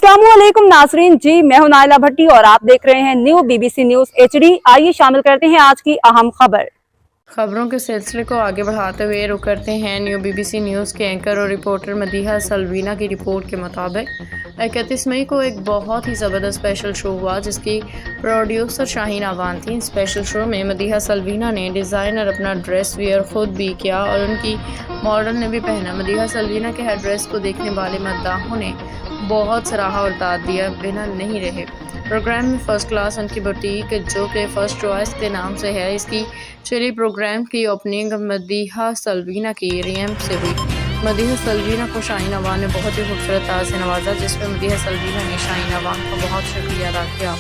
अस्सलामुअलैकुम नाजरीन जी, मैं हूं नाइला भट्टी और आप देख रहे हैं न्यू बीबीसी न्यूज HD। आइए शामिल करते हैं आज की अहम खबरों के सिलसिले को आगे बढ़ाते हुए रुख करते हैं न्यू बीबीसी न्यूज़ के एंकर और रिपोर्टर मदीहा सलवीना की रिपोर्ट के मुताबिक 31 मई को एक बहुत ही ज़बरदस्त स्पेशल शो हुआ जिसकी प्रोड्यूसर शाहीन आवान थी। स्पेशल शो में मदीहा सलवीना ने डिज़ाइनर अपना ड्रेस वेयर खुद भी किया और उनकी मॉडल ने भी पहना। मदीहा सलवीना के हर ड्रेस को देखने वाले मद्दाहों ने बहुत सराहा और दाद दिया बिना नहीं रहे। प्रोग्राम में फर्स्ट क्लास उनकी बुटीक जो कि फर्स्ट चॉइस के नाम से है, इसकी चली प्रोग्राम की ओपनिंग मदीहा सलवीना की रैंप से हुई। मदीहा सलवीना को शाहीन आवान ने बहुत ही खूबसूरत ताज से नवाजा, जिसमें मदीहा सलवीना ने शाहीन आवान का बहुत शुक्रिया अदा किया।